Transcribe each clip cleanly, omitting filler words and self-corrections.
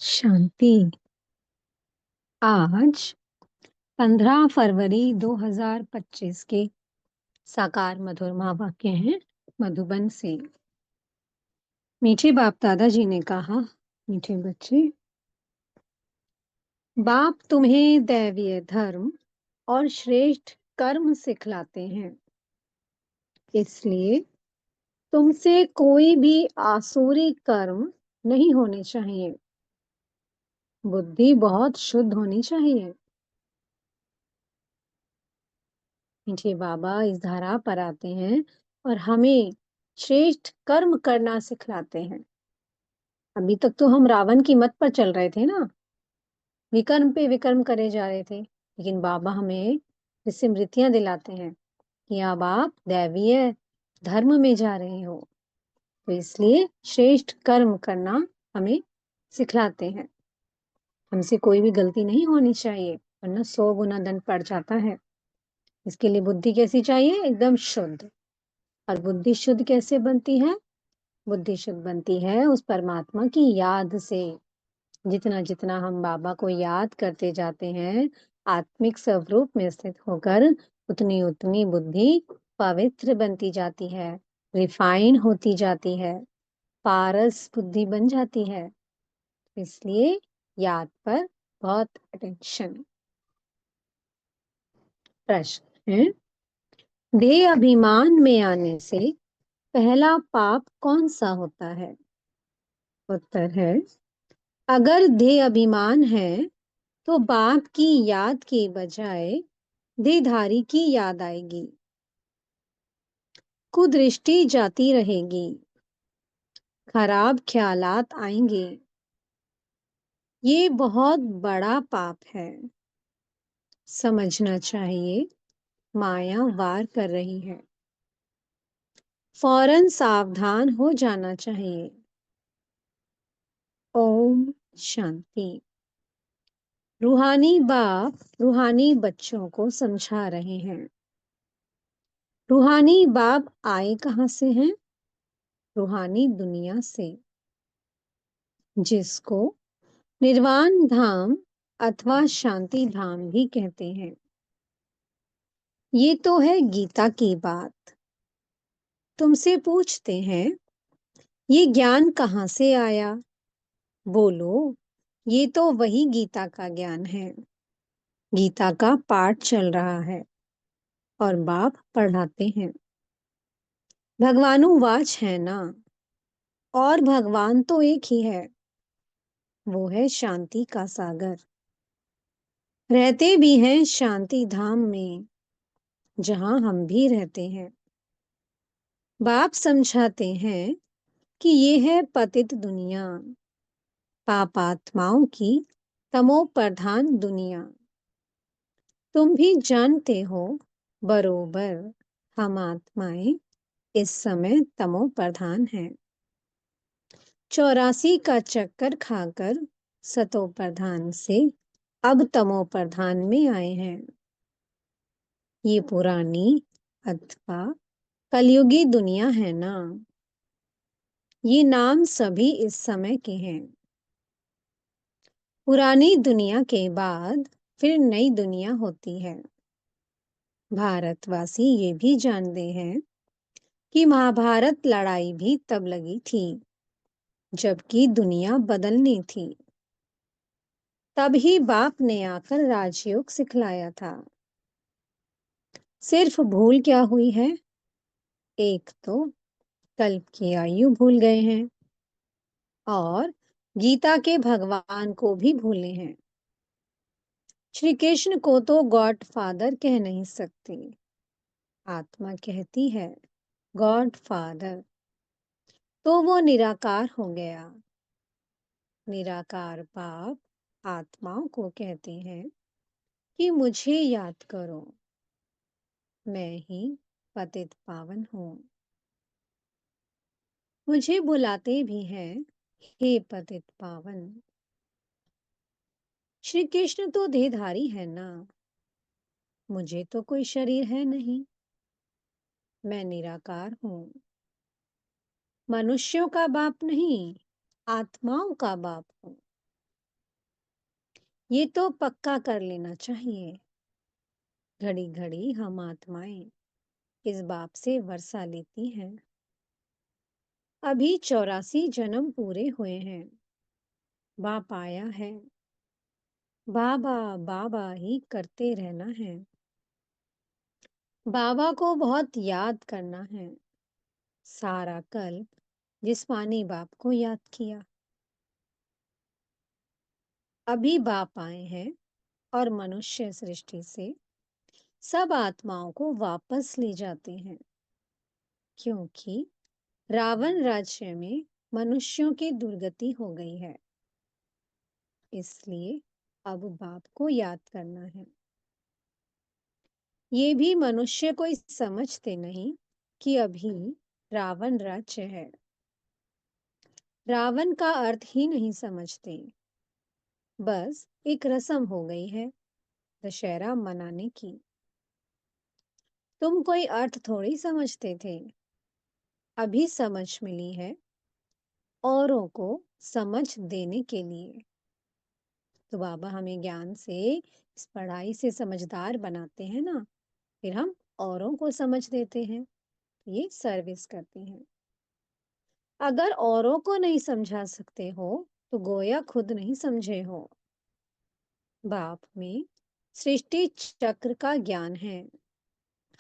शांति। आज 15 फरवरी 2025 के साकार मधुर महावाक्य हैं मधुबन से। मीठे बाप दादाजी ने कहा, मीठे बच्चे, बाप तुम्हें दैवीय धर्म और श्रेष्ठ कर्म सिखलाते हैं। इसलिए तुमसे कोई भी आसुरी कर्म नहीं होने चाहिए। बुद्धि बहुत शुद्ध होनी चाहिए। मीठे बाबा इस धारा पर आते हैं और हमें श्रेष्ठ कर्म करना सिखलाते हैं। अभी तक तो हम रावण की मत पर चल रहे थे ना, विकर्म पे विकर्म करे जा रहे थे, लेकिन बाबा हमें स्मृतियां दिलाते हैं कि अब आप दैवीय धर्म में जा रहे हो, तो इसलिए श्रेष्ठ कर्म करना हमें सिखलाते हैं। हमसे कोई भी गलती नहीं होनी चाहिए, वरना 100 गुना दंड पड़ जाता है। इसके लिए बुद्धि कैसी चाहिए? एकदम शुद्ध। और बुद्धि शुद्ध कैसे बनती है? बुद्धि शुद्ध बनती है उस परमात्मा की याद से। जितना जितना हम बाबा को याद करते जाते हैं आत्मिक स्वरूप में स्थित होकर, उतनी उतनी बुद्धि पवित्र बनती जाती है, रिफाइन होती जाती है, पारस बुद्धि बन जाती है। इसलिए याद पर बहुत अटेंशन। प्रश्न है, देह अभिमान में आने से पहला पाप कौन सा होता है? उत्तर है, अगर देह अभिमान है तो बाप की याद के बजाय देहधारी की याद आएगी। कुदृष्टि जाती रहेगी, खराब ख्यालात आएंगे। ये बहुत बड़ा पाप है। समझना चाहिए माया वार कर रही है, फौरन सावधान हो जाना चाहिए। ओम शांति। रूहानी बाप रूहानी बच्चों को समझा रहे हैं। रूहानी बाप आए कहाँ से हैं? रूहानी दुनिया से, जिसको निर्वाण धाम अथवा शांति धाम भी कहते हैं। ये तो है गीता की बात। तुमसे पूछते हैं, ये ज्ञान कहाँ से आया? बोलो, ये तो वही गीता का ज्ञान है। गीता का पाठ चल रहा है और बाप पढ़ाते हैं। भगवानुवाच है ना, और भगवान तो एक ही है, वो है शांति का सागर। रहते भी हैं शांति धाम में, जहां हम भी रहते हैं। बाप समझाते हैं कि ये है पतित दुनिया, पापात्माओं की तमो प्रधान दुनिया। तुम भी जानते हो बरोबर, हम आत्माएं इस समय तमो प्रधान हैं। 84 का चक्कर खाकर सतो प्रधान से अब तमो प्रधान में आए हैं। ये पुरानी अथवा कलयुगी दुनिया है ना, ये नाम सभी इस समय के हैं। पुरानी दुनिया के बाद फिर नई दुनिया होती है। भारतवासी ये भी जानते हैं कि महाभारत लड़ाई भी तब लगी थी जबकि दुनिया बदलनी थी। तब ही बाप ने आकर राजयोग सिखलाया था। सिर्फ भूल क्या हुई है? एक तो कल्प की आयु भूल गए हैं और गीता के भगवान को भी भूले हैं। श्री कृष्ण को तो गॉड फादर कह नहीं सकते, आत्मा कहती है गॉड फादर, तो वो निराकार हो गया। निराकार बाप आत्माओं को कहते हैं कि मुझे याद करो, मैं ही पतित पावन हूँ। मुझे बुलाते भी हैं, हे पतित पावन। श्री कृष्ण तो देहधारी है ना, मुझे तो कोई शरीर है नहीं, मैं निराकार हूँ। मनुष्यों का बाप नहीं, आत्माओं का बाप हूँ। ये तो पक्का कर लेना चाहिए। घड़ी-घड़ी हम आत्माएं इस बाप से वर्षा लेती हैं। अभी 84 जन्म पूरे हुए हैं। बाप आया है। बाबा बाबा ही करते रहना है। बाबा को बहुत याद करना है। सारा कल्प जिस्मानी बाप को याद किया। अभी बाप आए हैं और मनुष्य सृष्टि से सब आत्माओं को वापस ले जाते हैं, क्योंकि रावण राज्य में मनुष्यों की दुर्गति हो गई है। इसलिए अब बाप को याद करना है। ये भी मनुष्य कोई समझते नहीं कि अभी रावण राज्य है। रावण का अर्थ ही नहीं समझते। बस एक रस्म हो गई है दशहरा मनाने की। तुम कोई अर्थ थोड़ी समझते थे। अभी समझ मिली है औरों को समझ देने के लिए। तो बाबा हमें ज्ञान से, इस पढ़ाई से समझदार बनाते हैं ना, फिर हम औरों को समझ देते हैं। ये सर्विस करते हैं। अगर औरों को नहीं समझा सकते हो तो गोया खुद नहीं समझे हो। बाप में सृष्टि चक्र का ज्ञान है।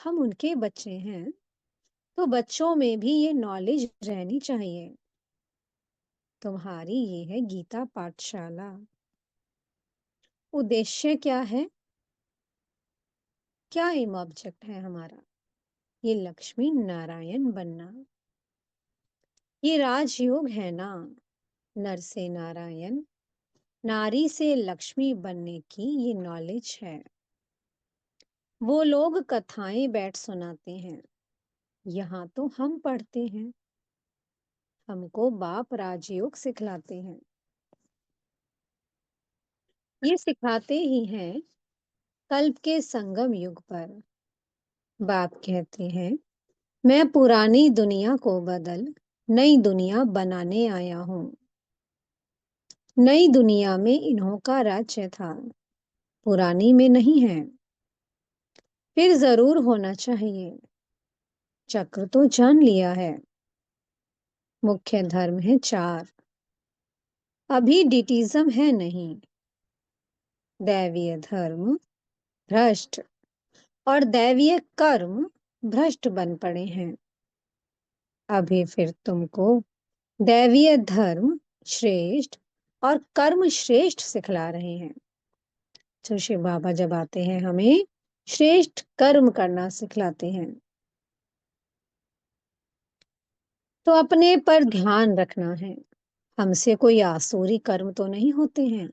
हम उनके बच्चे हैं, तो बच्चों में भी ये नॉलेज रहनी चाहिए। तुम्हारी ये है गीता पाठशाला। उद्देश्य क्या है? क्या एम ऑब्जेक्ट है हमारा? ये लक्ष्मी नारायण बनना। ये राजयोग है ना। नर से नारायण, नारी से लक्ष्मी बनने की ये नॉलेज है। वो लोग कथाएं बैठ सुनाते हैं, यहाँ तो हम पढ़ते हैं। हमको बाप राजयोग सिखलाते हैं। ये सिखाते ही हैं कल्प के संगम युग पर। बाप कहते हैं, मैं पुरानी दुनिया को बदल नई दुनिया बनाने आया हूँ। नई दुनिया में इन्हों का राज्य था, पुरानी में नहीं है। फिर जरूर होना चाहिए। चक्र तो जान लिया है। मुख्य धर्म है चार। अभी डिटिज्म है नहीं। दैवीय धर्म भ्रष्ट और दैवीय कर्म भ्रष्ट बन पड़े हैं। अभी फिर तुमको दैवीय धर्म श्रेष्ठ और कर्म श्रेष्ठ सिखला रहे हैं। तो शिव बाबा जब आते हैं हमें श्रेष्ठ कर्म करना सिखलाते हैं। तो अपने पर ध्यान रखना है। हमसे कोई आसुरी कर्म तो नहीं होते हैं।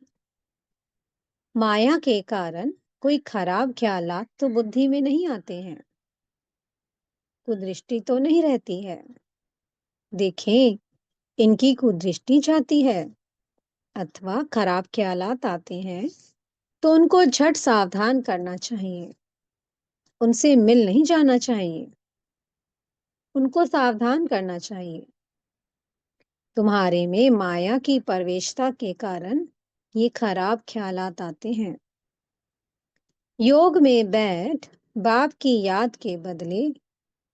माया के कारण कोई खराब ख्यालात तो बुद्धि में नहीं आते हैं। कुदृष्टि तो नहीं रहती है। देखें, इनकी कुदृष्टि जाती है अथवा खराब ख्यालात आते हैं तो उनको झट सावधान करना चाहिए। उनसे मिल नहीं जाना चाहिए। उनको सावधान करना चाहिए। तुम्हारे में माया की प्रवेशता के कारण ये खराब ख्यालात आते हैं। योग में बैठ बाप की याद के बदले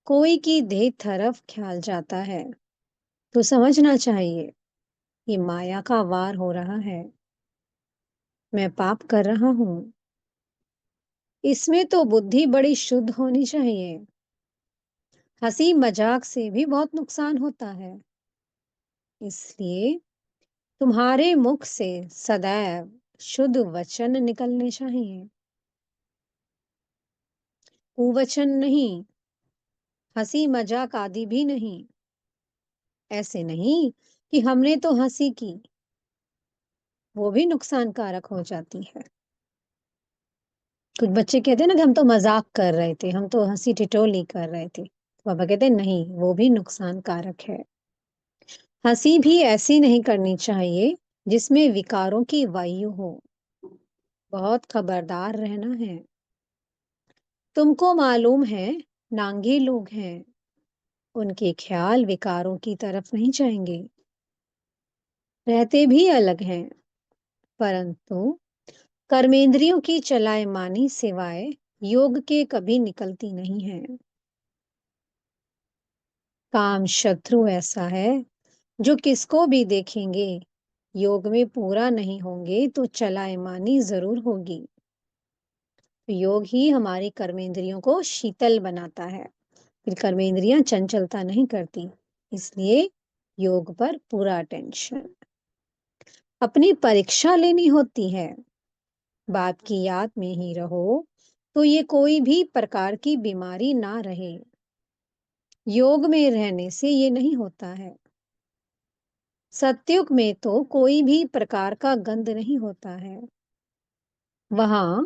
कोई की देह तरफ ख्याल जाता है तो समझना चाहिए ये माया का वार हो रहा है। मैं पाप कर रहा हूं। इसमें तो बुद्धि बड़ी शुद्ध होनी चाहिए। हंसी मजाक से भी बहुत नुकसान होता है। इसलिए तुम्हारे मुख से सदैव शुद्ध वचन निकलने चाहिए। कुवचन नहीं, हंसी मजाक आदि भी नहीं। ऐसे नहीं कि हमने तो हंसी की, वो भी नुकसानकारक हो जाती है। कुछ बच्चे कहते हैं ना कि हम तो मजाक कर रहे थे, हम तो हंसी ठिठोली कर रहे थे। तो पापा कहते हैं नहीं, वो भी नुकसानकारक है। हंसी भी ऐसी नहीं करनी चाहिए जिसमें विकारों की वायु हो। बहुत खबरदार रहना है। तुमको मालूम है नांगे लोग हैं, उनके ख्याल विकारों की तरफ नहीं जाएंगे। रहते भी अलग हैं, परंतु कर्मेंद्रियों की चलायमानी सिवाय योग के कभी निकलती नहीं है। काम शत्रु ऐसा है जो किसको भी देखेंगे, योग में पूरा नहीं होंगे तो चलायमानी जरूर होगी। तो योग ही हमारी कर्मेंद्रियों को शीतल बनाता है, फिर कर्मेंद्रियां चंचलता नहीं करती। इसलिए योग पर पूरा अटेंशन। अपनी परीक्षा लेनी होती है, बाप की याद में ही रहो तो ये कोई भी प्रकार की बीमारी ना रहे। योग में रहने से ये नहीं होता है। सतयुग में तो कोई भी प्रकार का गंध नहीं होता है। वहां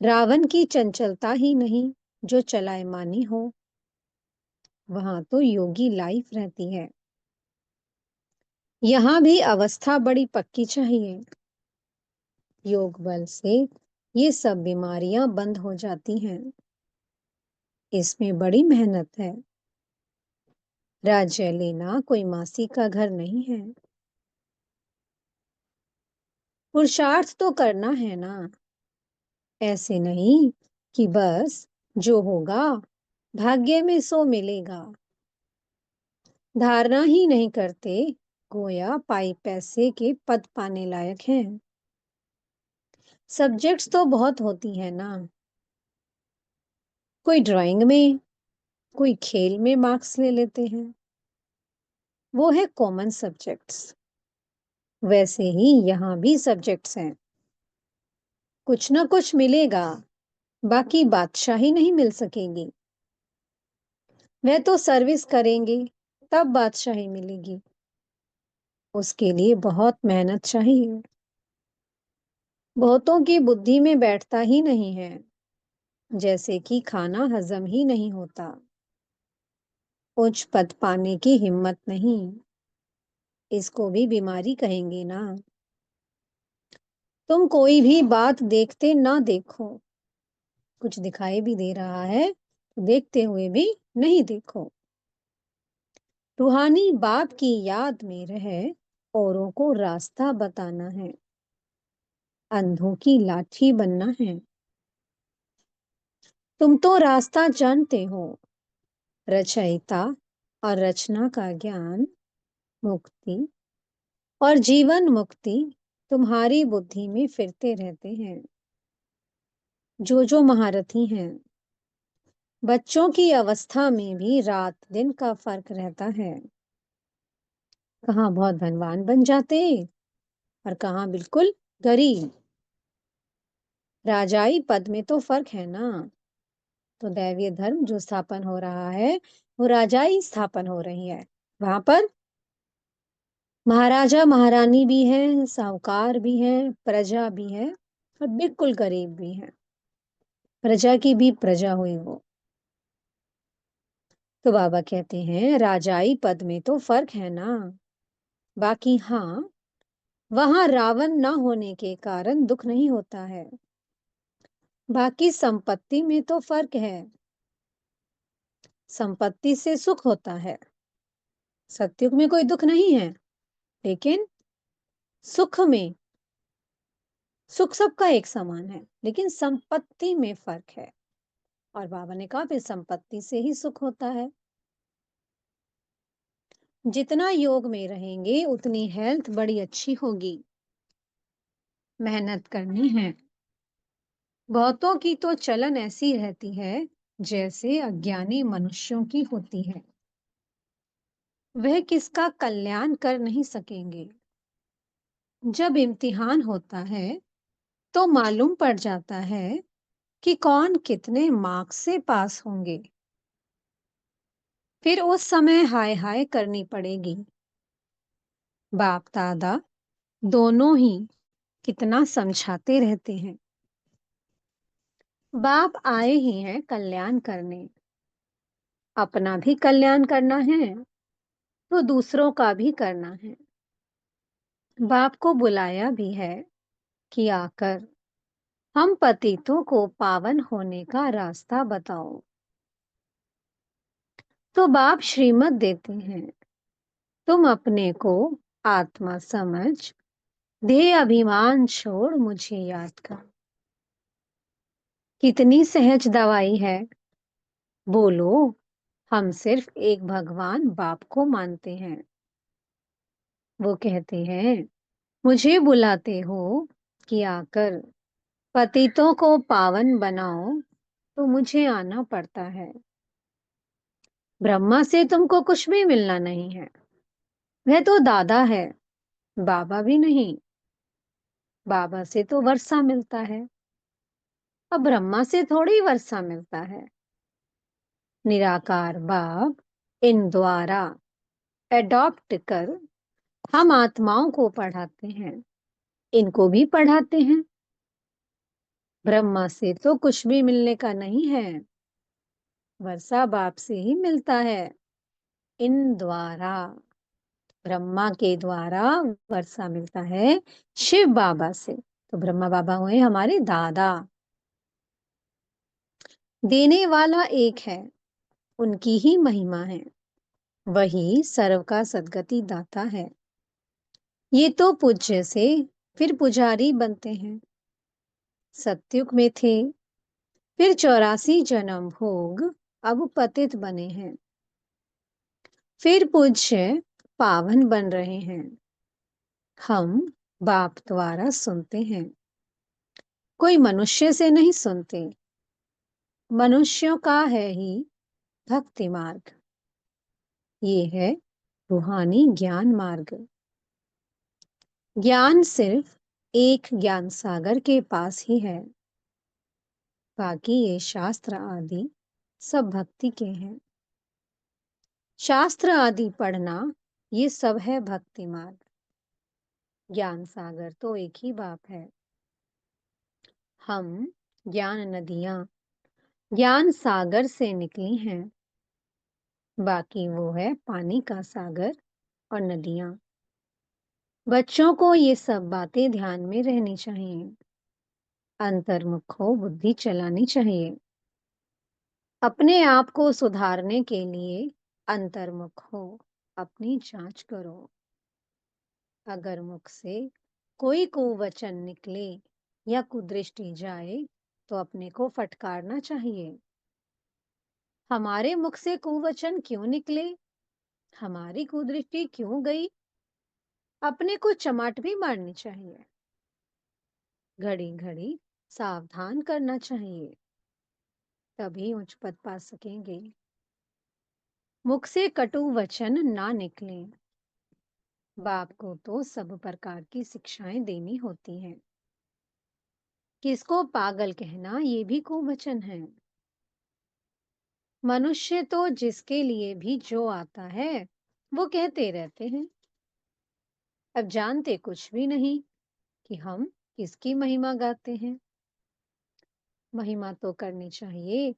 रावण की चंचलता ही नहीं जो चलायमानी हो, वहां तो योगी लाइफ रहती है। यहाँ भी अवस्था बड़ी पक्की चाहिए। योग बल से ये सब बीमारियां बंद हो जाती हैं। इसमें बड़ी मेहनत है। राज्य लेना कोई मासी का घर नहीं है। पुरुषार्थ तो करना है ना, ऐसे नहीं कि बस जो होगा भाग्य में सो मिलेगा। धारणा ही नहीं करते, गोया पाई पैसे के पद पाने लायक हैं। सब्जेक्ट्स तो बहुत होती है ना, कोई ड्राइंग में, कोई खेल में मार्क्स ले लेते हैं, वो है कॉमन सब्जेक्ट्स। वैसे ही यहाँ भी सब्जेक्ट्स हैं। कुछ ना कुछ मिलेगा, बाकी बादशाही नहीं मिल सकेगी। वह तो सर्विस करेंगे तब बादशाही मिलेगी। उसके लिए बहुत मेहनत चाहिए। बहुतों की बुद्धि में बैठता ही नहीं है, जैसे कि खाना हजम ही नहीं होता। उच्च पद पाने की हिम्मत नहीं, इसको भी बीमारी कहेंगे ना। तुम कोई भी बात देखते ना देखो, कुछ दिखाई भी दे रहा है तो देखते हुए भी नहीं देखो। रूहानी बाप की याद में रहे औरों को रास्ता बताना है, अंधों की लाठी बनना है। तुम तो रास्ता जानते हो, रचयिता और रचना का ज्ञान, मुक्ति और जीवन मुक्ति तुम्हारी बुद्धि में फिरते रहते हैं। जो महारथी हैं, बच्चों की अवस्था में भी रात दिन का फर्क रहता है। कहाँ बहुत धनवान बन जाते और कहाँ बिल्कुल गरीब। राजाई पद में तो फर्क है ना। तो दैवीय धर्म जो स्थापन हो रहा है वो राजाई स्थापन हो रही है। वहां पर महाराजा महारानी भी हैं, साहूकार भी हैं, प्रजा भी है और बिल्कुल गरीब भी है। प्रजा की भी प्रजा हुई वो। तो बाबा कहते हैं राजाई पद में तो फर्क है ना, बाकी हाँ, वहां रावण न होने के कारण दुख नहीं होता है। बाकी संपत्ति में तो फर्क है, संपत्ति से सुख होता है। सतयुग में कोई दुख नहीं है, लेकिन सुख में, सुख सबका एक समान है, लेकिन संपत्ति में फर्क है। और बाबा ने कहा फिर संपत्ति से ही सुख होता है। जितना योग में रहेंगे उतनी हेल्थ बड़ी अच्छी होगी। मेहनत करनी है। बहुतों की तो चलन ऐसी रहती है जैसे अज्ञानी मनुष्यों की होती है। वह किसका कल्याण कर नहीं सकेंगे। जब इम्तिहान होता है तो मालूम पड़ जाता है कि कौन कितने मार्क्स से पास होंगे। फिर उस समय हाय हाय करनी पड़ेगी। बाप दादा दोनों ही कितना समझाते रहते हैं। बाप आए ही हैं कल्याण करने, अपना भी कल्याण करना है तो दूसरों का भी करना है। बाप को बुलाया भी है कि आकर हम पतितों को पावन होने का रास्ता बताओ। तो बाप श्रीमत देते हैं, तुम अपने को आत्मा समझ देह अभिमान छोड़ मुझे याद कर। कितनी सहज दवाई है। बोलो, हम सिर्फ एक भगवान बाप को मानते हैं। वो कहते हैं, मुझे बुलाते हो कि आकर पतितों को पावन बनाओ, तो मुझे आना पड़ता है। ब्रह्मा से तुमको कुछ भी मिलना नहीं है। वह तो दादा है, बाबा भी नहीं। बाबा से तो वर्षा मिलता है, अब ब्रह्मा से थोड़ी वर्षा मिलता है। निराकार बाप इन द्वारा एडॉप्ट कर हम आत्माओं को पढ़ाते हैं, इनको भी पढ़ाते हैं। ब्रह्मा से तो कुछ भी मिलने का नहीं है, वर्षा बाप से ही मिलता है। इन द्वारा, ब्रह्मा के द्वारा वर्षा मिलता है शिव बाबा से। तो ब्रह्मा बाबा हुए हमारे दादा। देने वाला एक है, उनकी ही महिमा है। वही सर्व का सद्गति दाता है। ये तो पूज्य से फिर पुजारी बनते हैं। सतयुग में थे, फिर 84 जन्म भोग, अब पतित बने हैं। फिर पूज्य पावन बन रहे हैं। हम बाप द्वारा सुनते हैं, कोई मनुष्य से नहीं सुनते। मनुष्यों का है ही भक्ति मार्ग, ये है रूहानी ज्ञान मार्ग। ज्ञान सिर्फ एक ज्ञान सागर के पास ही है, बाकी ये शास्त्र आदि सब भक्ति के हैं। शास्त्र आदि पढ़ना ये सब है भक्ति मार्ग। ज्ञान सागर तो एक ही बाप है। हम ज्ञान नदियां ज्ञान सागर से निकली हैं, बाकी वो है पानी का सागर और नदियां। बच्चों को ये सब बातें ध्यान में रहनी चाहिए। अंतर्मुख हो बुद्धि चलानी चाहिए। अपने आप को सुधारने के लिए अंतर्मुख हो, अपनी जांच करो। अगर मुख से कोई कुवचन निकले या कुदृष्टि जाए, तो अपने को फटकारना चाहिए। हमारे मुख से कुवचन क्यों निकले, हमारी कुदृष्टि क्यों गई, अपने को चमाट भी मारनी चाहिए। घड़ी घड़ी सावधान करना चाहिए, तभी उच्च पद पा सकेंगे। मुख से कटु वचन ना निकले। बाप को तो सब प्रकार की शिक्षाएं देनी होती हैं। किसको पागल कहना ये भी कुवचन है। मनुष्य तो जिसके लिए भी जो आता है वो कहते रहते हैं। अब जानते कुछ भी नहीं कि हम किसकी महिमा गाते हैं। महिमा तो करनी चाहिए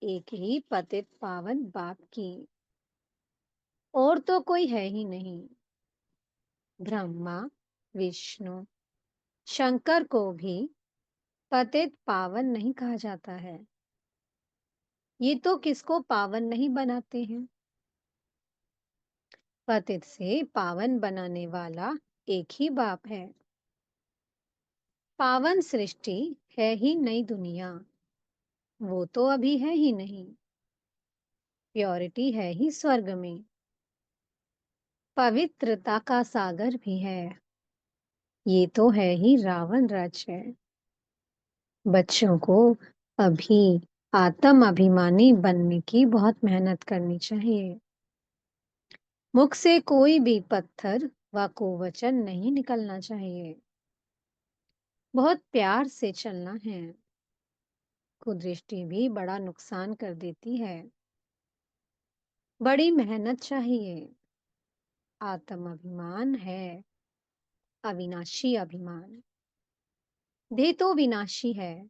एक ही पतित पावन बाप की, और तो कोई है ही नहीं। ब्रह्मा, विष्णु, शंकर को भी पतित पावन नहीं कहा जाता है। ये तो किसको पावन नहीं बनाते हैं। पतित से पावन बनाने वाला एक ही बाप है। पावन सृष्टि है ही नई दुनिया, वो तो अभी है ही नहीं। प्योरिटी है ही स्वर्ग में, पवित्रता का सागर भी है, ये तो है ही रावण राज्य। बच्चों को अभी आत्म अभिमानी बनने की बहुत मेहनत करनी चाहिए। मुख से कोई भी पत्थर व कुवचन नहीं निकलना चाहिए। बहुत प्यार से चलना है। कुदृष्टि भी बड़ा नुकसान कर देती है। बड़ी मेहनत चाहिए। आत्म अभिमान है अविनाशी अभिमान। देह तो विनाशी है,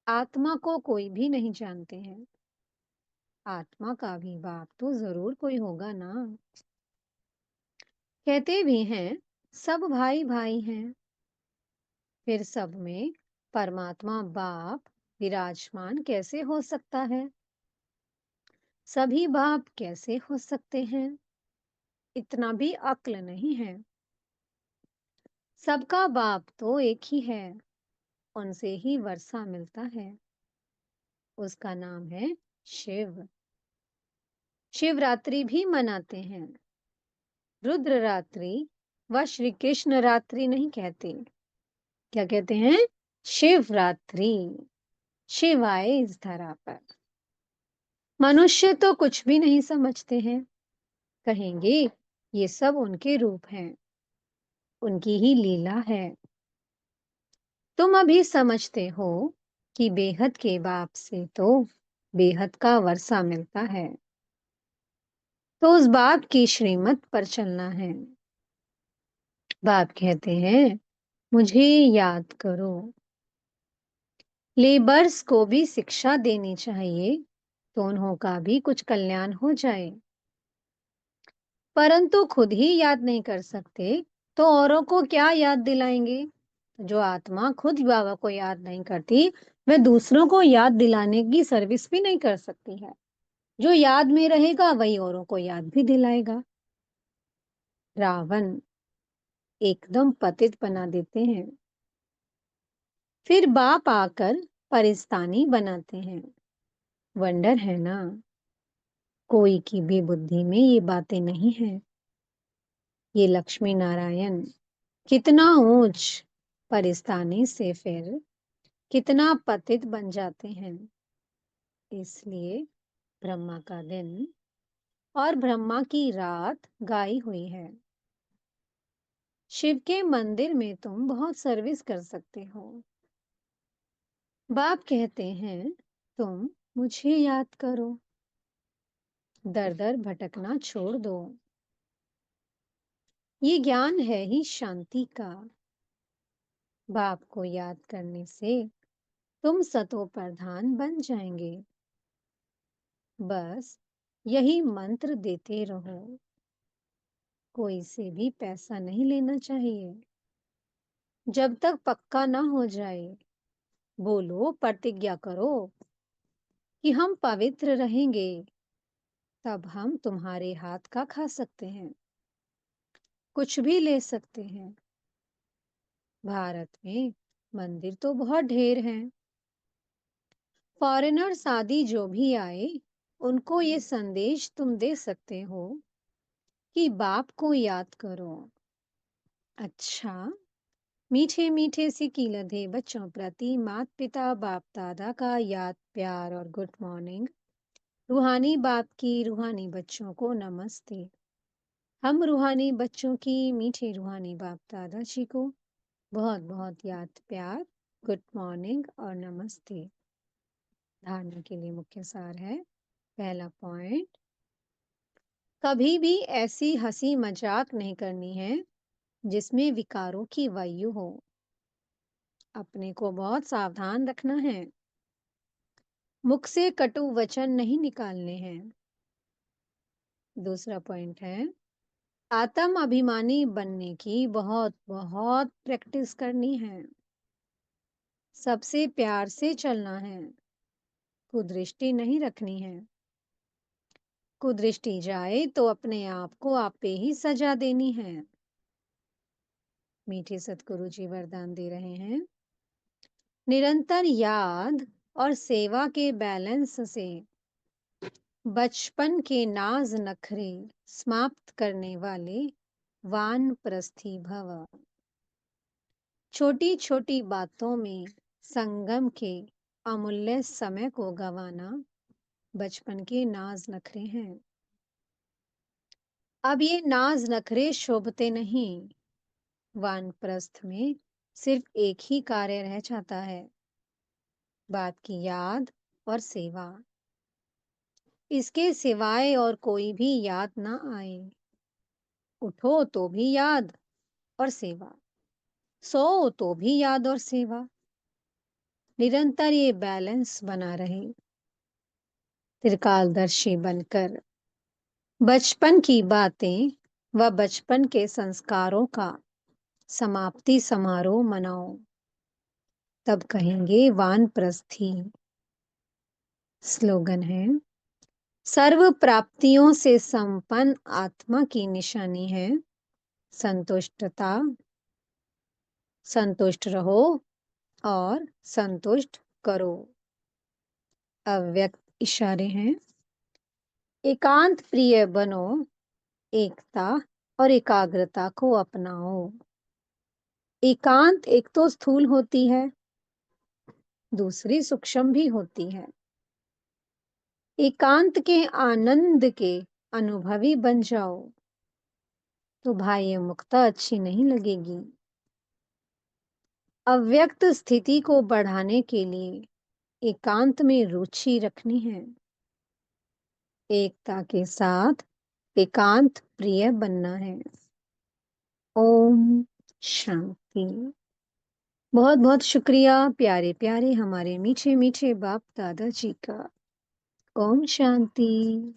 आत्मा को कोई भी नहीं जानते हैं। आत्मा का भी बाप तो जरूर कोई होगा ना। कहते भी हैं सब भाई भाई हैं, फिर सब में परमात्मा बाप विराजमान कैसे हो सकता है। सभी बाप कैसे हो सकते हैं, इतना भी अक्ल नहीं है। सबका बाप तो एक ही है, उनसे ही वर्षा मिलता है। उसका नाम है शिव। शिवरात्रि भी मनाते हैं। रुद्र रात्रि व श्री कृष्ण रात्रि नहीं कहते। क्या कहते हैं? शिवरात्रि। शिव आए इस धरा पर। मनुष्य तो कुछ भी नहीं समझते हैं। कहेंगे ये सब उनके रूप हैं, उनकी ही लीला है। तुम अभी समझते हो कि बेहद के बाप से तो बेहद का वर्षा मिलता है, तो उस बाप की श्रीमत पर चलना है। बाप कहते हैं मुझे याद करो। लेबर्स को भी शिक्षा देनी चाहिए तो उन्हों का भी कुछ कल्याण हो जाए, परंतु खुद ही याद नहीं कर सकते तो औरों को क्या याद दिलाएंगे? जो आत्मा खुद बाबा को याद नहीं करती, वह दूसरों को याद दिलाने की सर्विस भी नहीं कर सकती है। जो याद में रहेगा वही औरों को याद भी दिलाएगा। रावण एकदम पतित बना देते हैं, फिर बाप आकर परिस्तानी बनाते हैं। वंडर है ना, कोई की भी बुद्धि में ये बातें नहीं है। ये लक्ष्मी नारायण कितना ऊंच परिस्तानी से फिर कितना पतित बन जाते हैं। इसलिए ब्रह्मा का दिन और ब्रह्मा की रात गाई हुई है। शिव के मंदिर में तुम बहुत सर्विस कर सकते हो। बाप कहते हैं तुम मुझे याद करो, दर दर भटकना छोड़ दो। ये ज्ञान है ही शांति का। बाप को याद करने से तुम सतो प्रधान बन जाएंगे। बस यही मंत्र देते रहो। कोई से भी पैसा नहीं लेना चाहिए जब तक पक्का ना हो जाए। बोलो, प्रतिज्ञा करो कि हम पवित्र रहेंगे, तब हम तुम्हारे हाथ का खा सकते हैं, कुछ भी ले सकते हैं। भारत में मंदिर तो बहुत ढेर हैं। फॉरेनर्स आदि जो भी आए, उनको ये संदेश तुम दे सकते हो कि बाप को याद करो। अच्छा, मीठे मीठे सिक्की लधे बच्चों प्रति माता पिता बाप दादा का याद प्यार और गुड मॉर्निंग। रूहानी बाप की रूहानी बच्चों को नमस्ते। हम रूहानी बच्चों की मीठे रूहानी बाप दादा जी को बहुत बहुत याद प्यार, गुड मॉर्निंग और नमस्ते। धारणा के लिए मुख्य सार है। पहला पॉइंट, कभी भी ऐसी हंसी मजाक नहीं करनी है जिसमें विकारों की वायु हो। अपने को बहुत सावधान रखना है। मुख से कटु वचन नहीं निकालने हैं। दूसरा पॉइंट है, आत्म अभिमानी बनने की बहुत बहुत प्रैक्टिस करनी है। सबसे प्यार से चलना है। कुदृष्टि नहीं रखनी है। कुदृष्टि जाए तो अपने आप को आपे ही सजा देनी है। मीठे सतगुरु जी वरदान दे रहे हैं, निरंतर याद और सेवा के बैलेंस से बचपन के नाज नखरे समाप्त करने वाले वानप्रस्थी भव। छोटी छोटी बातों में संगम के अमूल्य समय को गंवाना बचपन के नाज नखरे हैं। अब ये नाज नखरे शोभते नहीं। वानप्रस्थ में सिर्फ एक ही कार्य रह जाता है, बाप की याद और सेवा। इसके सिवाय और कोई भी याद ना आए। उठो तो भी याद और सेवा, सो तो भी याद और सेवा। निरंतर ये बैलेंस बना रहे। त्रिकालदर्शी बनकर बचपन की बातें व बचपन के संस्कारों का समाप्ति समारोह मनाओ, तब कहेंगे वानप्रस्थी। स्लोगन है, सर्व प्राप्तियों से संपन्न आत्मा की निशानी है संतुष्टता। संतुष्ट रहो और संतुष्ट करो। अव्यक्त इशारे हैं। एकांत प्रिय बनो, एकता और एकाग्रता को अपनाओ। एकांत एक तो स्थूल होती है, दूसरी सूक्ष्म भी होती है। एकांत के आनंद के अनुभवी बन जाओ तो बाह्य मुक्ता अच्छी नहीं लगेगी। अव्यक्त स्थिति को बढ़ाने के लिए एकांत में रुचि रखनी है। एकता के साथ एकांत प्रिय बनना है। ओम शांति। बहुत बहुत शुक्रिया प्यारे प्यारे हमारे मीठे मीठे बाप दादा जी का। ओम शांति।